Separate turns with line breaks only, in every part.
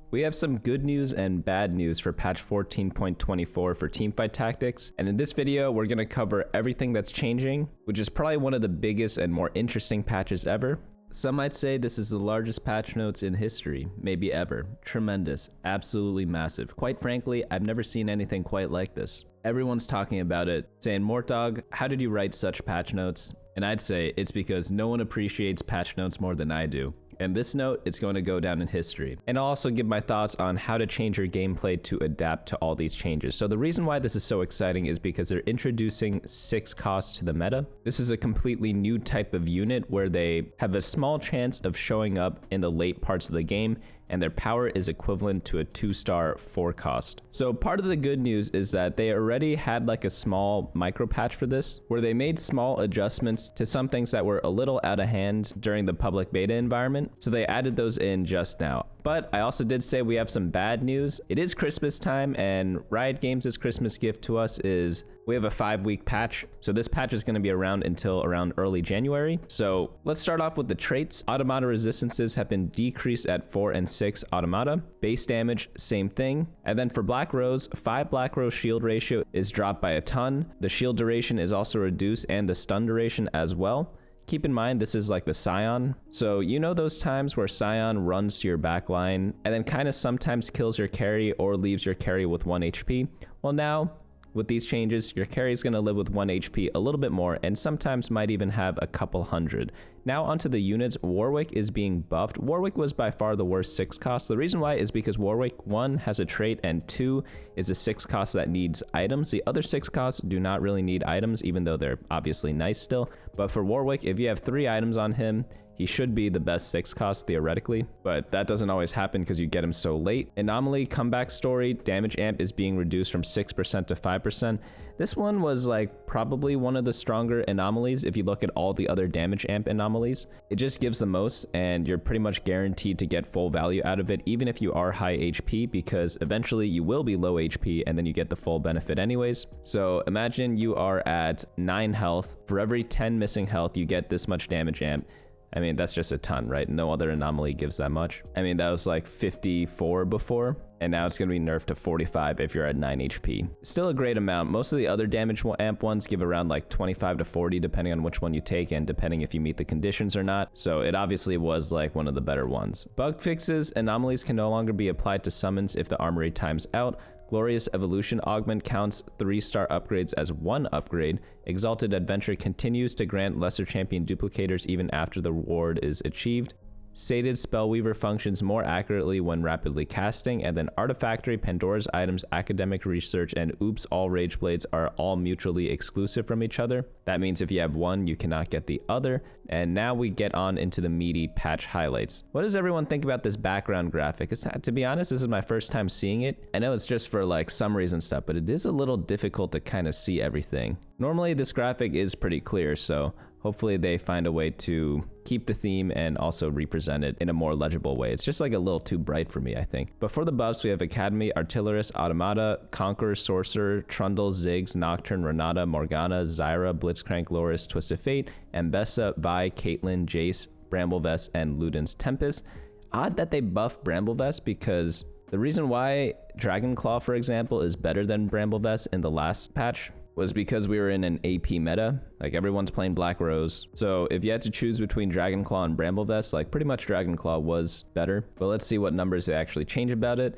We have some good news and bad news for patch 14.24 for Teamfight Tactics, and in this video we're going to cover everything that's changing, which is probably one of the biggest and more interesting patches ever. Some might say this is the largest patch notes in history, maybe ever. Tremendous, absolutely massive. Quite frankly, I've never seen anything quite like this. Everyone's talking about it, saying, Mortdog, how did you write such patch notes? And I'd say it's because no one appreciates patch notes more than I do. And this note is going to go down in history. And I'll also give my thoughts on how to change your gameplay to adapt to all these changes. So the reason why this is so exciting is because they're introducing 6 costs to the meta. This is a completely new type of unit where they have a small chance of showing up in the late parts of the game, and their power is equivalent to a 2-star 4 cost. So part of the good news is that they already had like a small micro patch for this, where they made small adjustments to some things that were a little out of hand during the public beta environment. So they added those in just now. But I also did say we have some bad news. It is Christmas time, and Riot Games' Christmas gift to us is we have a 5-week patch. So this patch is going to be around until around early January. So let's start off with the traits. Automata resistances have been decreased at 4 and 6 automata. Base damage, same thing. And then for Black Rose, 5 Black Rose shield ratio is dropped by a ton. The shield duration is also reduced, and the stun duration as well. Keep in mind, this is like the Scion. So you know those times where Scion runs to your back line and then kind of sometimes kills your carry or leaves your carry with 1 HP? Well, now with these changes, your carry is going to live with 1 HP a little bit more, and sometimes might even have a couple hundred. Now onto the units. Warwick is being buffed. Warwick was by far the worst 6 cost. The reason why is because Warwick, 1, has a trait, and 2, is a 6 cost that needs items. The other 6 costs do not really need items, even though they're obviously nice still. But for Warwick, if you have 3 items on him, he should be the best 6 cost theoretically, but that doesn't always happen because you get him so late. Anomaly comeback story, damage amp is being reduced from 6% to 5%. This one was like probably one of the stronger anomalies if you look at all the other damage amp anomalies. It just gives the most, and you're pretty much guaranteed to get full value out of it, even if you are high HP, because eventually you will be low HP and then you get the full benefit anyways. So imagine you are at 9 health. For every 10 missing health, you get this much damage amp. I mean, that's just a ton, right? No other anomaly gives that much. I mean, that was like 54 before, and now it's going to be nerfed to 45 if you're at 9 HP. Still a great amount. Most of the other damage amp ones give around like 25 to 40, depending on which one you take and depending if you meet the conditions or not. So it obviously was like one of the better ones. Bug fixes. Anomalies can no longer be applied to summons if the armory times out. Glorious Evolution Augment counts 3-star upgrades as 1 upgrade. Exalted Adventure continues to grant lesser champion duplicators even after the reward is achieved. Sated Spellweaver functions more accurately when rapidly casting, and then Artifactory, Pandora's Items, Academic Research, and Oops All Rage Blades are all mutually exclusive from each other. That means if you have one, you cannot get the other. And now we get on into the meaty patch highlights. What does everyone think about this background graphic? To be honest, this is my first time seeing it. I know it's just for like summaries and stuff, but it is a little difficult to kind of see everything. Normally this graphic is pretty clear, so hopefully they find a way to keep the theme and also represent it in a more legible way. It's just like a little too bright for me, I think. But for the buffs, we have Academy, Artillerist, Automata, Conqueror, Sorcerer, Trundle, Ziggs, Nocturne, Renata, Morgana, Zyra, Blitzcrank, Loris, Twisted Fate, Ambessa, Vi, Caitlyn, Jace, Bramblevest, and Luden's Tempest. Odd that they buffed Bramblevest, because the reason why Dragonclaw, for example, is better than Bramblevest in the last patch was because we were in an AP meta. Like, everyone's playing Black Rose. So if you had to choose between Dragonclaw and Bramblevest, like, pretty much Dragonclaw was better. But let's see what numbers they actually change about it.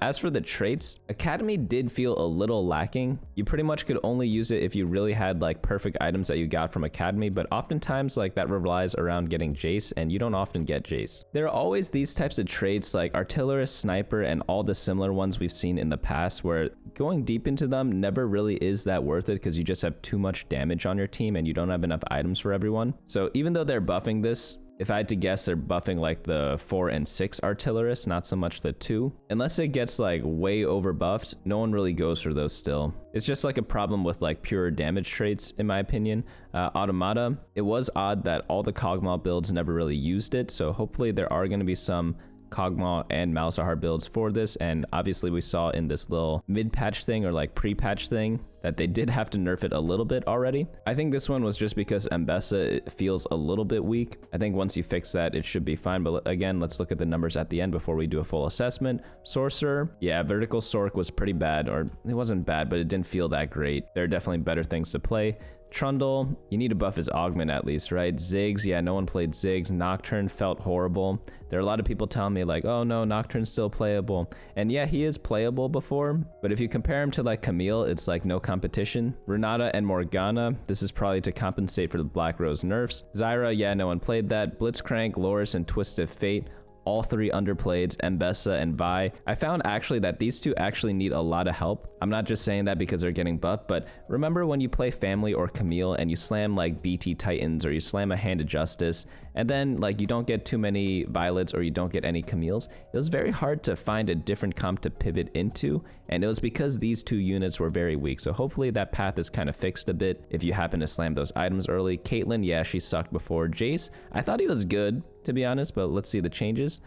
As for the traits, Academy did feel a little lacking. You pretty much could only use it if you really had like perfect items that you got from Academy, but oftentimes like that relies around getting Jace, and you don't often get Jace. There are always these types of traits like Artillerist, Sniper, and all the similar ones we've seen in the past, where going deep into them never really is that worth it because you just have too much damage on your team and you don't have enough items for everyone. So even though they're buffing this, if I had to guess, they're buffing like the 4 and 6 Artillerist, not so much the 2. Unless it gets like way over buffed, no one really goes for those still. It's just like a problem with like pure damage traits, in my opinion. Automata, it was odd that all the Cogmaw builds never really used it, so hopefully there are going to be some Kog'Maw and Malzahar builds for this, and obviously we saw in this little mid-patch thing or like pre-patch thing that they did have to nerf it a little bit already. I think this one was just because Mbessa feels a little bit weak. I think once you fix that, it should be fine. But again, let's look at the numbers at the end before we do a full assessment. Sorcerer, yeah, Vertical Sork was pretty bad, or it wasn't bad, but it didn't feel that great. There are definitely better things to play. Trundle, you need to buff his augment at least, right? Ziggs, yeah, no one played Ziggs. Nocturne felt horrible. There are a lot of people telling me like, oh no, Nocturne's still playable. And yeah, he is playable before, but if you compare him to like Camille, it's like no competition. Renata and Morgana, this is probably to compensate for the Black Rose nerfs. Zyra, yeah, no one played that. Blitzcrank, Loris, and Twisted Fate, all three underplayeds, Mbessa and Vi. I found actually that these two actually need a lot of help. I'm not just saying that because they're getting buffed, but remember when you play Family or Camille and you slam like BT Titans or you slam a Hand of Justice and then like you don't get too many Violets or you don't get any Camilles, it was very hard to find a different comp to pivot into, and it was because these two units were very weak. So hopefully that path is kind of fixed a bit if you happen to slam those items early. Caitlyn, yeah, she sucked before. Jace, I thought he was good to be honest, but let's see the changes.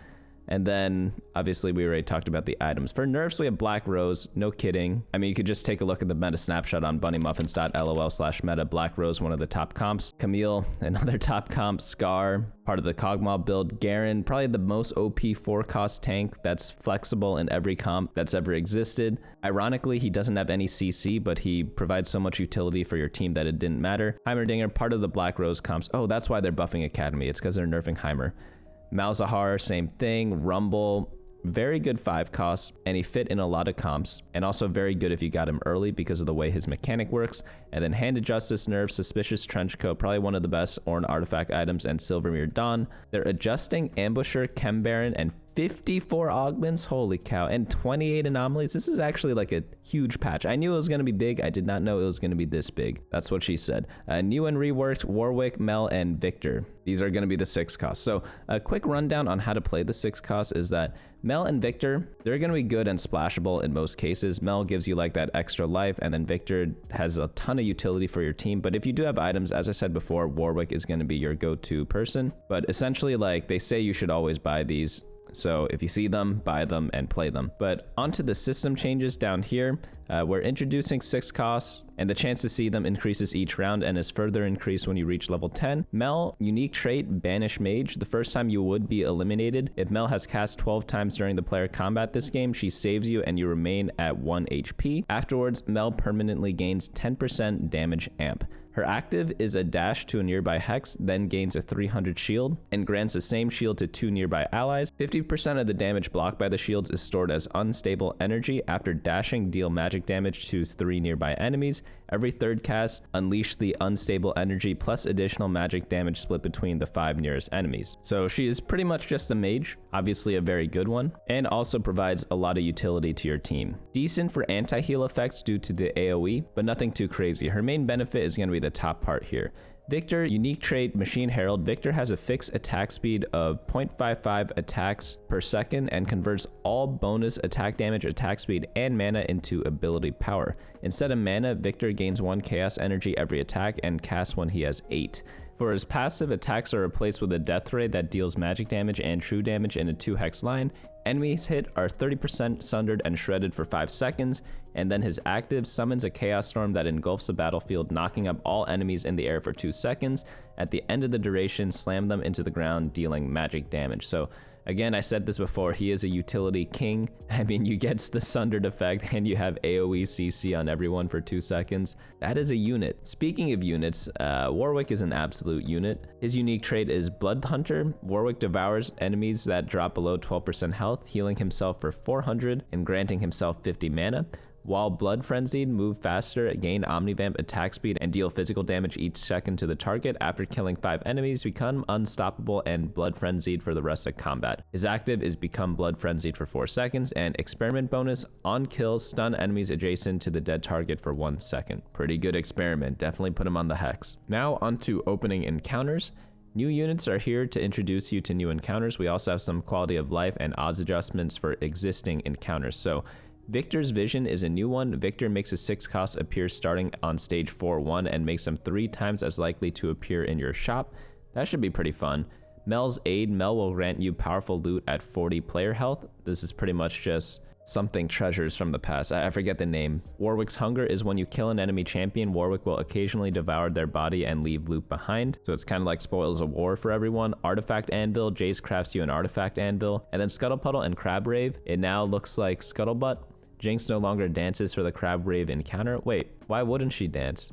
And then obviously we already talked about the items. For nerfs, we have Black Rose, no kidding. I mean, you could just take a look at the meta snapshot on bunnymuffins.lol/meta. Black Rose, one of the top comps. Camille, another top comp. Scar, part of the Kog'Maw build. Garen, probably the most OP 4-cost tank that's flexible in every comp that's ever existed. Ironically, he doesn't have any CC, but he provides so much utility for your team that it didn't matter. Heimerdinger, part of the Black Rose comps. Oh, that's why they're buffing Academy. It's because they're nerfing Heimer. Malzahar, same thing. Rumble, very good 5 costs, and he fit in a lot of comps, and also very good if you got him early because of the way his mechanic works. And then Hand of Justice nerf, Suspicious Trenchcoat, probably one of the best Ornn artifact items, and Silvermere Dawn. They're adjusting Ambusher, Chem Baron, and 54 augments, holy cow, and 28 anomalies. This is actually like a huge patch. I knew it was going to be big. I did not know it was going to be this big. That's what she said. New and reworked Warwick, Mel, and Victor. These are going to be the 6 costs. So a quick rundown on how to play the 6 costs is that Mel and Victor, they're going to be good and splashable in most cases. Mel gives you like that extra life, and then Victor has a ton of utility for your team. But if you do have items, as I said before, Warwick is going to be your go-to person. But essentially, like, they say you should always buy these. So if you see them, buy them and play them. But onto the system changes down here. We're introducing 6 costs, and the chance to see them increases each round and is further increased when you reach level 10. Mel, unique trait, Banish Mage. The first time you would be eliminated. If Mel has cast 12 times during the player combat this game, she saves you and you remain at 1 HP. Afterwards, Mel permanently gains 10% damage amp. Her active is a dash to a nearby hex, then gains a 300 shield, and grants the same shield to 2 nearby allies. 50% of the damage blocked by the shields is stored as unstable energy. After dashing, deal magic damage to 3 nearby enemies. Every third cast, unleash the unstable energy plus additional magic damage split between the 5 nearest enemies. So she is pretty much just a mage, obviously a very good one, and also provides a lot of utility to your team. Decent for anti-heal effects due to the AoE, but nothing too crazy. Her main benefit is going to be the top part here. Victor, unique trait, Machine Herald. Victor has a fixed attack speed of 0.55 attacks per second and converts all bonus attack damage, attack speed, and mana into ability power. Instead of mana, Victor gains 1 chaos energy every attack and casts when he has 8. For his passive, attacks are replaced with a death ray that deals magic damage and true damage in a 2-hex line. Enemies hit are 30% sundered and shredded for 5 seconds, and then his active summons a chaos storm that engulfs the battlefield, knocking up all enemies in the air for 2 seconds. At the end of the duration, slam them into the ground, dealing magic damage. So again, I said this before, he is a utility king. I mean, you get the sundered effect and you have AoE CC on everyone for 2 seconds. That is a unit. Speaking of units, Warwick is an absolute unit. His unique trait is Blood Hunter. Warwick devours enemies that drop below 12% health, healing himself for 400 and granting himself 50 mana. While Blood Frenzied, move faster, gain Omnivamp attack speed, and deal physical damage each second to the target. After killing 5 enemies, become unstoppable and Blood Frenzied for the rest of combat. His active is become Blood Frenzied for 4 seconds, and experiment bonus, on kill, stun enemies adjacent to the dead target for 1 second. Pretty good experiment, definitely put him on the hex. Now onto opening encounters. New units are here to introduce you to new encounters. We also have some quality of life and odds adjustments for existing encounters. So Victor's Vision is a new one. Victor makes a 6 cost appear starting on stage 4-1 and makes them 3 times as likely to appear in your shop. That should be pretty fun. Mel's Aid. Mel will grant you powerful loot at 40 player health. This is pretty much just something treasures from the past. I forget the name. Warwick's Hunger is when you kill an enemy champion, Warwick will occasionally devour their body and leave loot behind. So it's kind of like Spoils of War for everyone. Artifact Anvil. Jace crafts you an Artifact Anvil. And then Scuttlepuddle and Crabrave. It now looks like Scuttlebutt. Jinx no longer dances for the Crabrave encounter. Wait, why wouldn't she dance?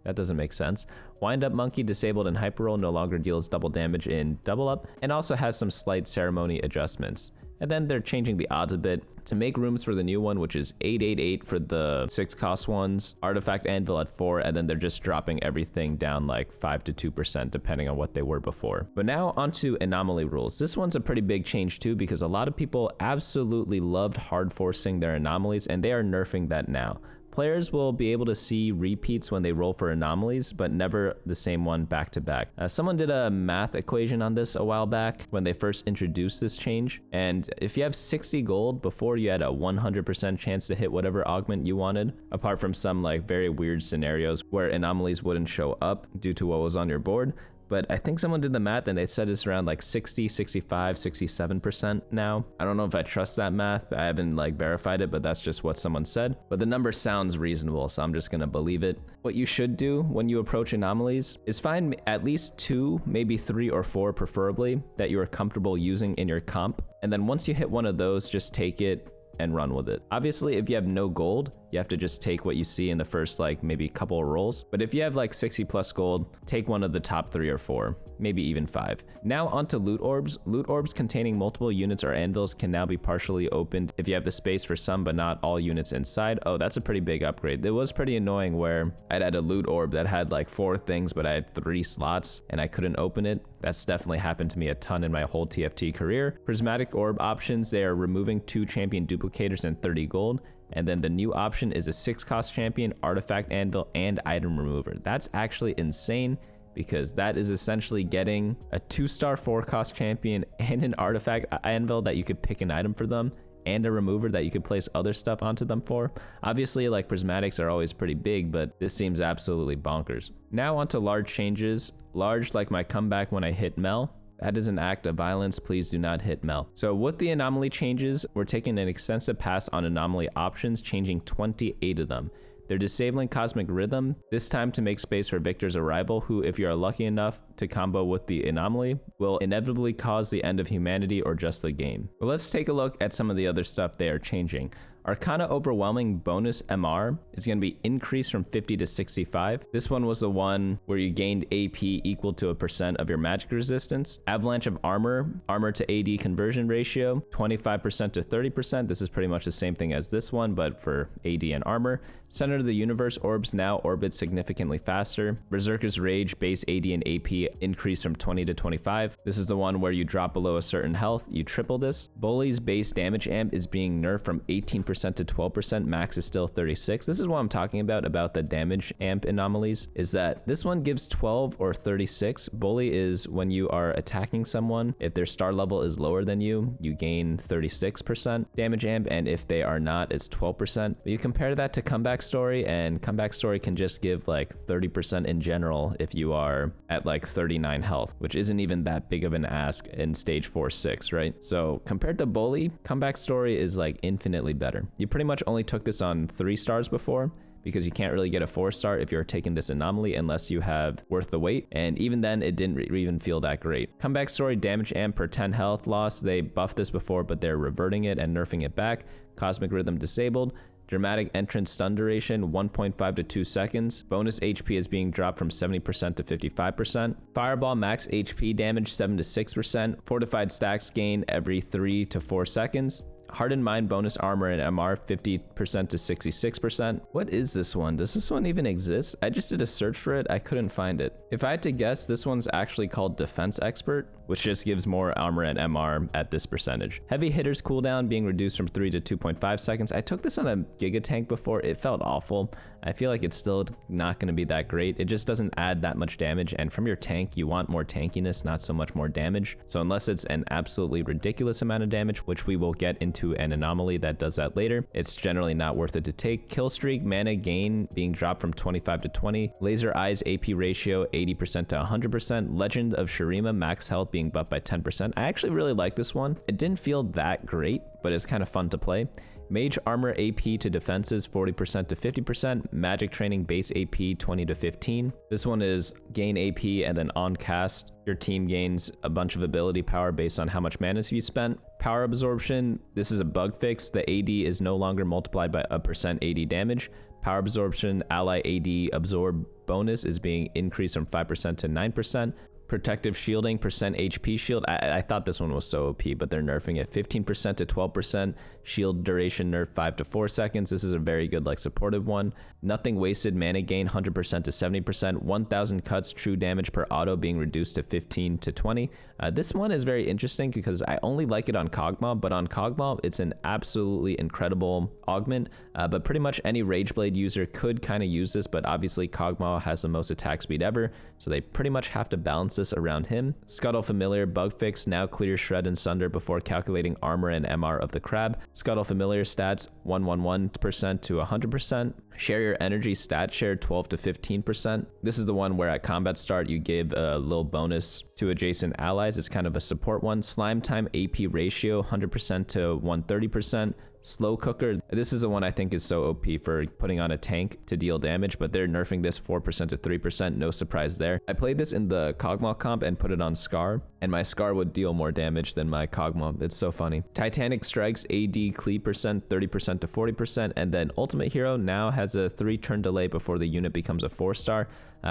That doesn't make sense. Wind Up Monkey, disabled in Hyper Roll, no longer deals double damage in Double Up, and also has some slight ceremony adjustments. And then they're changing the odds a bit to make rooms for the new one, which is 888 for the 6 cost ones, Artifact Anvil at 4, and then they're just dropping everything down like 5 to 2% depending on what they were before. But now onto Anomaly rules. This one's a pretty big change too, because a lot of people absolutely loved hard forcing their anomalies, and they are nerfing that now. Players will be able to see repeats when they roll for anomalies, but never the same one back to back. Someone did a math equation on this a while back when they first introduced this change. And if you have 60 gold, before you had a 100% chance to hit whatever augment you wanted, apart from some like very weird scenarios where anomalies wouldn't show up due to what was on your board. But I think someone did the math and they said it's around like 60, 65, 67% now. I don't know if I trust that math. I haven't like verified it, but that's just what someone said. But the number sounds reasonable, so I'm just gonna believe it. What you should do when you approach anomalies is find at least 2, maybe 3 or 4 preferably, that you are comfortable using in your comp. And then once you hit one of those, just take it and run with it. Obviously, if you have no gold, you have to just take what you see in the first like maybe couple of rolls. But if you have like 60 plus gold, take one of the top 3 or 4, maybe even 5. Now onto loot orbs. Loot orbs containing multiple units or anvils can now be partially opened if you have the space for some but not all units inside. Oh, that's a pretty big upgrade. It was pretty annoying where I'd had a loot orb that had like 4 things, but I had 3 slots and I couldn't open it. That's definitely happened to me a ton in my whole TFT career. Prismatic orb options, they are removing 2 champion duplicators and 30 gold. And then the new option is a 6 cost champion, artifact anvil, and item remover. That's actually insane, because that is essentially getting a 2-star 4 cost champion and an artifact anvil that you could pick an item for them, and a remover that you could place other stuff onto them for. Obviously, like prismatics are always pretty big, but this seems absolutely bonkers. Now onto large changes. Large like my comeback when I hit Mel. That is an act of violence. Please do not hit Mel. So with the anomaly changes, we're taking an extensive pass on anomaly options, changing 28 of them. They're disabling Cosmic Rhythm, this time to make space for Victor's arrival, who, if you are lucky enough to combo with the anomaly, will inevitably cause the end of humanity or just the game. But let's take a look at some of the other stuff they are changing. Arcana Overwhelming bonus MR is going to be increased from 50 to 65. This one was the one where you gained AP equal to a % of your magic resistance. Avalanche of Armor, armor to AD conversion ratio, 25% to 30%. This is pretty much the same thing as this one, but for AD and armor. Center of the Universe orbs now orbit significantly faster. Berserker's Rage base AD and AP increased from 20 to 25. This is the one where you drop below a certain health, you triple this. Bully's base damage amp is being nerfed from 18% to 12%, max is still 36. This is what I'm talking about the damage amp anomalies, is that this one gives 12 or 36. Bully is when you are attacking someone, if their star level is lower than you, you gain 36% damage amp, and if they are not, it's 12%. But you compare that to Comeback Story, and Comeback Story can just give like 30% in general if you are at like 39 health, which isn't even that big of an ask in stage 4-6, right? So compared to Bully, Comeback Story is like infinitely better. You pretty much only took this on 3 stars before, because you can't really get a 4-star if you're taking this anomaly unless you have worth the wait, and even then it didn't even feel that great. Comeback Story damage amp per 10 health loss, they buffed this before but they're reverting it and nerfing it back. Cosmic Rhythm disabled. Dramatic entrance stun duration 1.5 to 2 seconds. Bonus HP is being dropped from 70% to 55%. Fireball max HP damage 7 to 6%. Fortified stacks gain every 3 to 4 seconds. Hardened Mind bonus armor and MR 50% to 66%. What is this one? Does this one even exist? I just did a search for it. I couldn't find it. If I had to guess, this one's actually called Defense Expert, which just gives more armor and MR at this percentage. Heavy hitters cooldown being reduced from 3 to 2.5 seconds. I took this on a Giga Tank before. It felt awful. I feel like it's still not going to be that great. It just doesn't add that much damage, and from your tank, you want more tankiness, not so much more damage. So unless it's an absolutely ridiculous amount of damage, which we will get into to an Anomaly that does that later. It's generally not worth it to take. Kill streak, mana gain being dropped from 25 to 20. Laser eyes AP ratio 80% to 100%. Legend of Shurima max health being buffed by 10%. I actually really like this one. It didn't feel that great, but it's kind of fun to play. Mage armor AP to defenses 40% to 50%. Magic training base AP 20 to 15. This one is gain AP and then on cast, your team gains a bunch of ability power based on how much mana you spent. Power absorption, this is a bug fix. The AD is no longer multiplied by a percent AD damage. Power absorption, ally AD absorb bonus is being increased from 5% to 9%. Protective shielding, percent HP shield. I thought this one was so OP, but they're nerfing it 15% to 12%. Shield duration nerf 5 to 4 seconds. This is a very good like supportive one. Nothing wasted, mana gain 100% to 70%. 1000 cuts, true damage per auto being reduced to 15 to 20. This one is very interesting because I only like it on Kog'Maw, but on Kog'Maw it's an absolutely incredible augment. But pretty much any Rageblade user could kind of use this, but obviously Kog'Maw has the most attack speed ever, so they pretty much have to balance this around him. Scuttle Familiar bug fix, now clear shred and sunder before calculating armor and MR of the crab. Scuttle Familiar stats 111% to 100%. Share your energy stat share 12 to 15%. This is the one where at combat start you give a little bonus to adjacent allies. It's kind of a support one. Slime time AP ratio 100% to 130%. Slow cooker, this is the one I think is so OP for putting on a tank to deal damage, but they're nerfing this 4% to 3%, no surprise there. I played this in the Kog'Maw comp and put it on Scar, and my Scar would deal more damage than my Kog'Maw. It's so funny. Titanic strikes AD cleave percent 30% to 40%, and then Ultimate Hero now has a 3-turn delay before the unit becomes a 4-star.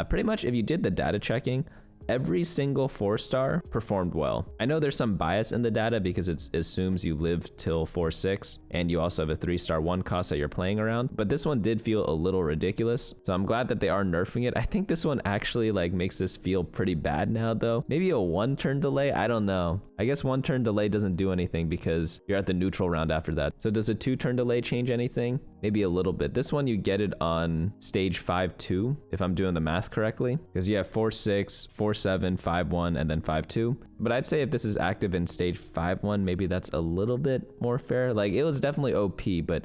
Pretty much if you did the data checking, every single 4-star performed well. I know there's some bias in the data because it assumes you live till 4-6 and you also have a 3-star 1 cost that you're playing around, but this one did feel a little ridiculous, so I'm glad that they are nerfing it. I think this one actually like makes this feel pretty bad now though. Maybe a 1-turn delay, I don't know. I guess 1-turn delay doesn't do anything because you're at the neutral round after that. So does a 2-turn delay change anything? Maybe a little bit. This one you get it on stage 5-2 if I'm doing the math correctly, because you have 4-6, 4-7, 5-1, and then 5-2. But I'd say if this is active in stage 5-1, maybe that's a little bit more fair. Like it was definitely OP, but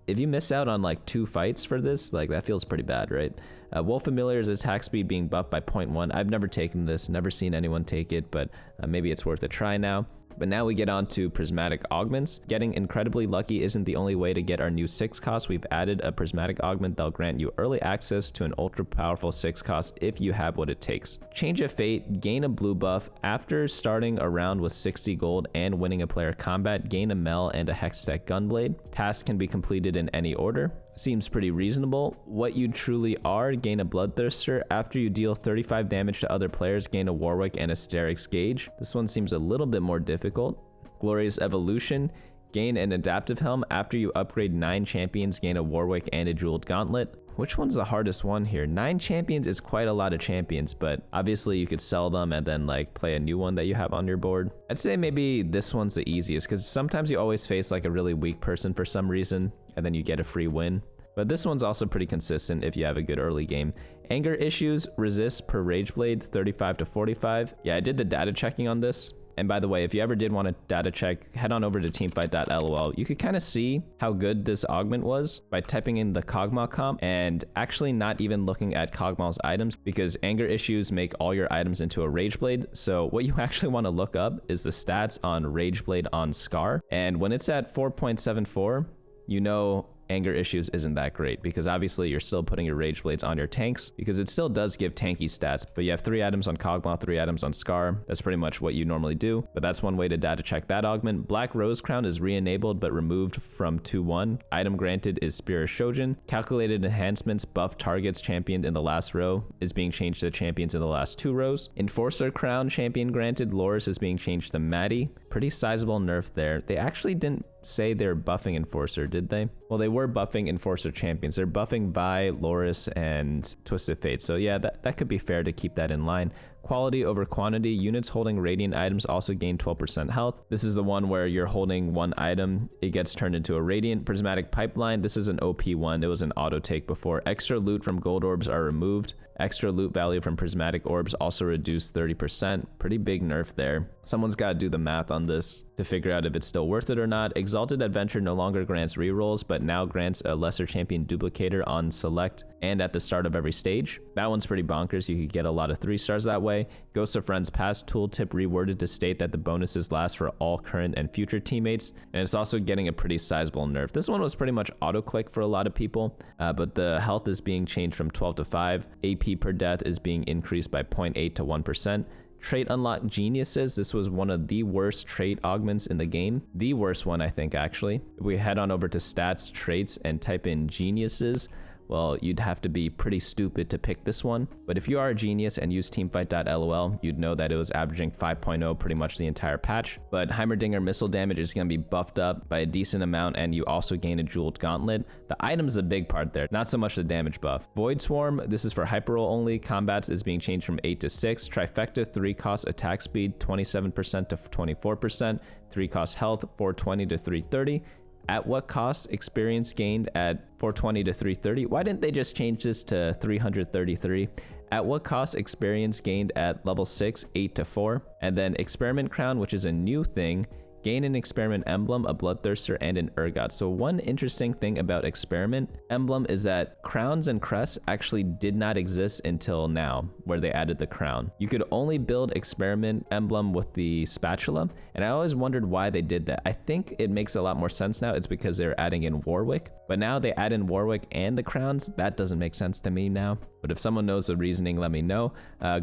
if you miss out on like 2 fights for this, like that feels pretty bad, right? Wolf Familiar's attack speed being buffed by 0.1. I've never taken this, never seen anyone take it, but maybe it's worth a try now. But now we get on to prismatic augments. Getting incredibly lucky isn't the only way to get our new 6 cost. We've added a prismatic augment that'll grant you early access to an ultra powerful 6 cost if you have what it takes. Change of fate, gain a blue buff. After starting a round with 60 gold and winning a player combat, gain a Mel and a Hextech Gunblade. Tasks can be completed in any order. Seems pretty reasonable. What you truly are, gain a Bloodthirster. After you deal 35 damage to other players, gain a Warwick and a Sterix Gauge. This one seems a little bit more difficult. Glorious Evolution, gain an Adaptive Helm. After you upgrade 9 champions, gain a Warwick and a Jeweled Gauntlet. Which one's the hardest one here? 9 champions is quite a lot of champions, but obviously you could sell them and then like play a new one that you have on your board. I'd say maybe this one's the easiest because sometimes you always face like a really weak person for some reason and then you get a free win. But this one's also pretty consistent if you have a good early game. Anger issues, resist per Rageblade 35 to 45. Yeah, I did the data checking on this. And by the way, if you ever did want to data check, head on over to teamfight.lol. You could kind of see how good this augment was by typing in the Kog'Maw comp and actually not even looking at Kog'Maw's items because anger issues make all your items into a Rageblade. So what you actually want to look up is the stats on Rageblade on Scar. And when it's at 4.74, you know anger issues isn't that great because obviously you're still putting your rage blades on your tanks because it still does give tanky stats, but you have 3 items on Kog'Maw, 3 items on Scar. That's pretty much what you normally do, but that's one way to data check that augment. Black Rose Crown is re-enabled but removed from 2-1. Item granted is Spear of Shojin. Calculated enhancements buff targets championed in the last row is being changed to champions in the last 2 rows. Enforcer Crown champion granted Loris is being changed to Maddie. Pretty sizable nerf there. They actually didn't say they're buffing Enforcer, did they? Well, they were buffing Enforcer champions. They're buffing Vi, Loris, and Twisted Fate. So yeah, that could be fair to keep that in line. Quality over quantity. Units holding radiant items also gain 12% health. This is the one where you're holding 1 item, it gets turned into a radiant. Prismatic Pipeline, this is an OP one. It was an auto take before. Extra loot from gold orbs are removed. Extra loot value from prismatic orbs also reduced 30%. Pretty big nerf there. Someone's got to do the math on this. to figure out if it's still worth it or not. Exalted Adventure no longer grants rerolls, but now grants a lesser champion duplicator on select and at the start of every stage. That one's pretty bonkers. You could get a lot of 3 stars that way. Ghost of Friends Past tooltip reworded to state that the bonuses last for all current and future teammates, and it's also getting a pretty sizable nerf. This one was pretty much auto-click for a lot of people, but the health is being changed from 12 to 5. AP per death is being increased by 0.8 to 1%. Trait unlock geniuses. This was one of the worst trait augments in the game. The worst one, I think, actually. If we head on over to stats, traits, and type in geniuses, well, you'd have to be pretty stupid to pick this one. But if you are a genius and use teamfight.lol, you'd know that it was averaging 5.0 pretty much the entire patch. But Heimerdinger missile damage is going to be buffed up by a decent amount, and you also gain a jeweled gauntlet. The item's the big part there, not so much the damage buff. Void Swarm, this is for hyperroll only. Combats is being changed from 8 to 6. Trifecta 3 cost attack speed 27% to 24%. 3 cost health 420 to 330. At what cost? Experience gained at 420 to 330. Why didn't they just change this to 333? At what cost? Experience gained at level 6, 8 to 4. And then Experiment Crown, which is a new thing. Gain an Experiment Emblem, a Bloodthirster, and an Urgot. So one interesting thing about Experiment Emblem is that crowns and crests actually did not exist until now, where they added the crown. You could only build Experiment Emblem with the spatula, and I always wondered why they did that. I think it makes a lot more sense now. It's because they're adding in Warwick, but now they add in Warwick and the crowns. That doesn't make sense to me now. But if someone knows the reasoning, let me know.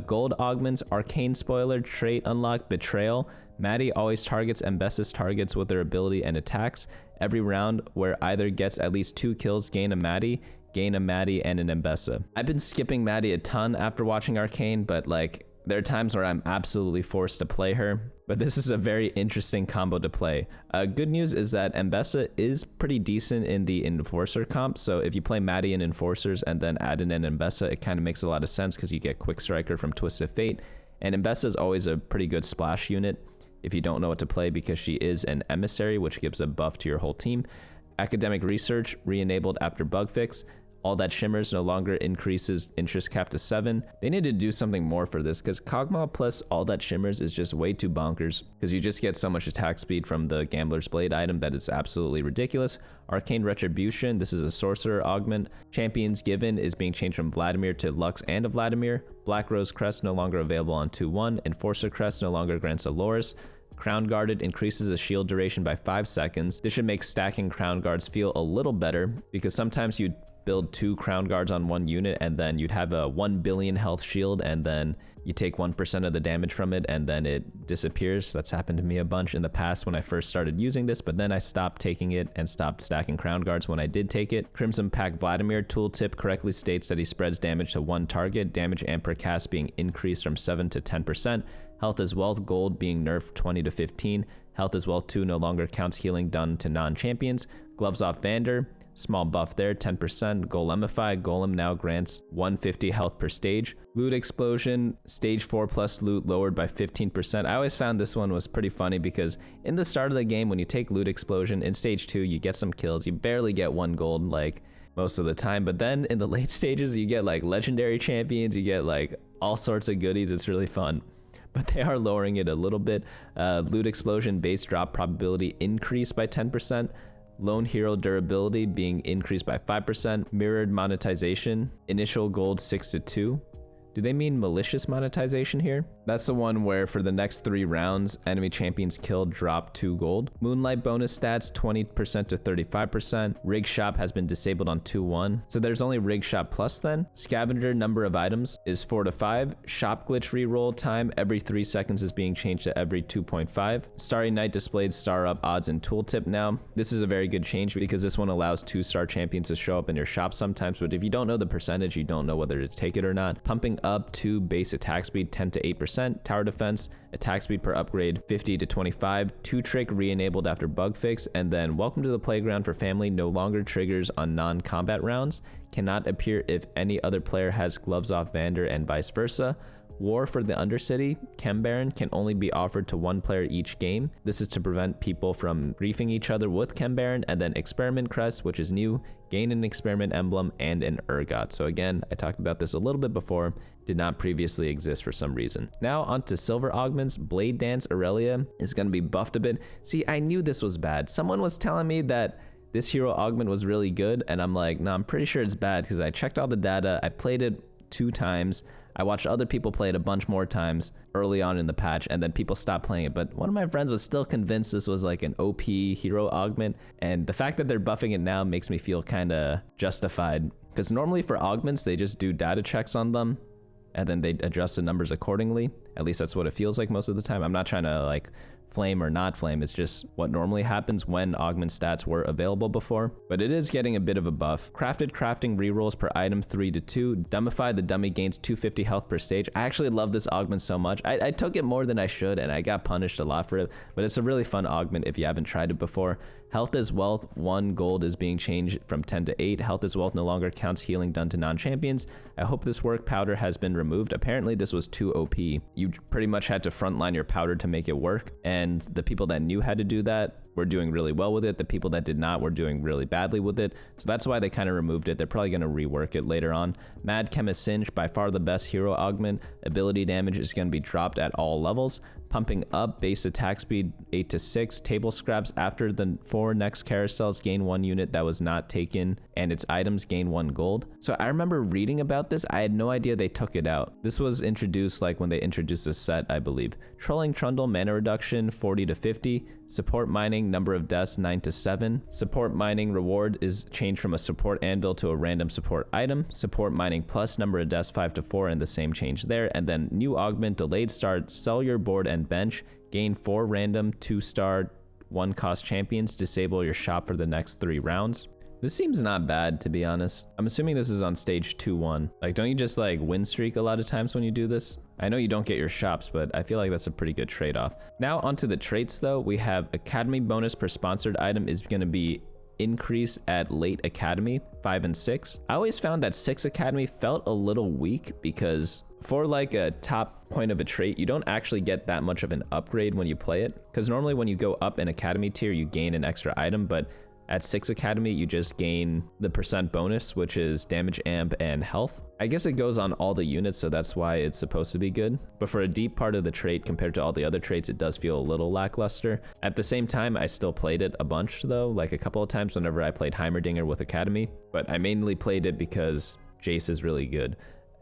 Gold augments, Arcane Spoiler, Trait Unlock, Betrayal. Maddie always targets Embessa's targets with their ability and attacks. Every round where either gets at least 2 kills, gain a Maddie, and an Embessa. I've been skipping Maddie a ton after watching Arcane, but like there are times where I'm absolutely forced to play her. But this is a very interesting combo to play. Good news is that Embessa is pretty decent in the Enforcer comp, so if you play Maddie and Enforcers and then add in an Embessa, it kind of makes a lot of sense because you get Quick Striker from Twisted Fate, and Embessa is always a pretty good splash unit if you don't know what to play because she is an emissary, which gives a buff to your whole team. Academic Research re-enabled after bug fix. All That Shimmers no longer increases interest cap to 7. They need to do something more for this because Kog'Maw plus All That Shimmers is just way too bonkers because you just get so much attack speed from the Gambler's Blade item that it's absolutely ridiculous. Arcane Retribution, this is a sorcerer augment. Champions Given is being changed from Vladimir to Lux and a Vladimir. Black Rose Crest no longer available on 2-1. Enforcer Crest no longer grants a Loris. Crown Guarded increases the shield duration by 5 seconds. This should make stacking Crown Guards feel a little better because sometimes you'd build 2 Crown Guards on one unit and then you'd have a 1 billion health shield and then you take 1% of the damage from it and then it disappears. That's happened to me a bunch in the past when I first started using this, but then I stopped taking it and stopped stacking Crown Guards when I did take it. Crimson Pack Vladimir tooltip correctly states that he spreads damage to 1 target, damage and per cast being increased from 7 to 10%. Health as Wealth Gold being nerfed 20 to 15. Health as Wealth 2 no longer counts healing done to non-champions. Gloves off Vander, small buff there, 10%. Golemify, Golem now grants 150 health per stage. Loot Explosion, stage 4 plus loot lowered by 15%. I always found this one was pretty funny because in the start of the game, when you take Loot Explosion, in stage 2, you get some kills. You barely get 1 gold like most of the time, but then in the late stages, you get like legendary champions, you get like all sorts of goodies. It's really fun. But they are lowering it a little bit. Loot Explosion base drop probability increased by 10%. Lone Hero durability being increased by 5%. Mirrored monetization, initial gold 6 to 2. Do they mean malicious monetization here? That's the one where for the next 3 rounds, enemy champions killed drop 2 gold. Moonlight bonus stats 20% to 35%. Rig Shop has been disabled on 2-1. So there's only Rig Shop Plus then. Scavenger number of items is 4 to 5. Shop glitch reroll time every 3 seconds is being changed to every 2.5. Starry Night displayed star up odds in tooltip now. This is a very good change because this one allows 2-star champions to show up in your shop sometimes, but if you don't know the percentage, you don't know whether to take it or not. Pumping up to base attack speed 10 to 8%. Tower defense, attack speed per upgrade 50 to 25. 2-trick re-enabled after bug fix, and then Welcome to the Playground for Family no longer triggers on non-combat rounds. Cannot appear if any other player has Gloves off Vander and vice versa. War for the Undercity, Chem Baron can only be offered to 1 player each game. This is to prevent people from griefing each other with Chem Baron. And then Experiment Crest, which is new, gain an Experiment Emblem and an Urgot. So again, I talked about this a little bit before. did not previously exist for some reason. Now onto silver augments. Blade Dance Aurelia is going to be buffed a bit. See, I knew this was bad. Someone was telling me that this hero augment was really good, and I'm like, no, I'm pretty sure it's bad because I checked all the data. I played it 2 times. I watched other people play it a bunch more times early on in the patch, and then people stopped playing it. But one of my friends was still convinced this was like an OP hero augment, and the fact that they're buffing it now makes me feel kind of justified. Because normally for augments, they just do data checks on them, and then they adjust the numbers accordingly. At least that's what it feels like most of the time. I'm not trying to like flame or not flame, it's just what normally happens when augment stats were available before. But it is getting a bit of a buff. Crafted crafting rerolls per item 3 to 2. Dumbify, the dummy gains 250 health per stage. I actually love this augment so much. I took it more than I should, and I got punished a lot for it, but it's a really fun augment if you haven't tried it before. Health is wealth, 1 gold is being changed from 10 to 8. Health is wealth no longer counts healing done to non-champions. I hope this work powder has been removed. Apparently this was too OP. You pretty much had to frontline your powder to make it work, and the people that knew how to do that were doing really well with it. The people that did not were doing really badly with it. So that's why they kind of removed it. They're probably going to rework it later on. Mad Chemist Singe, by far the best hero augment. Ability damage is going to be dropped at all levels. Pumping up, base attack speed 8 to 6. Table scraps after the 4 next carousels gain 1 unit that was not taken, and its items gain 1 gold. So I remember reading about this. I had no idea they took it out. This was introduced like when they introduced the set, I believe. Trolling Trundle, mana reduction 40 to 50. Support mining, number of deaths 9 to 7. Support mining reward is changed from a support anvil to a random support item. Support mining plus, number of deaths 5 to 4, and the same change there. And then new augment, delayed start, sell your board and bench, gain 4 random 2-star 1-cost champions, disable your shop for the next 3 rounds. This seems not bad, to be honest. I'm assuming this is on stage 2-1. Like, don't you just like win streak a lot of times when you do this? I know you don't get your shops, but I feel like that's a pretty good trade-off. Now onto the traits though. We have Academy bonus per sponsored item is going to be increase at late Academy 5 and 6. I always found that 6 Academy felt a little weak because for like a top point of a trait, you don't actually get that much of an upgrade when you play it. Because normally when you go up an Academy tier, you gain an extra item, but at 6 Academy, you just gain the % bonus, which is damage amp and health. I guess it goes on all the units, so that's why it's supposed to be good. But for a deep part of the trait compared to all the other traits, it does feel a little lackluster. At the same time, I still played it a bunch though, like a couple of times whenever I played Heimerdinger with Academy. But I mainly played it because Jace is really good.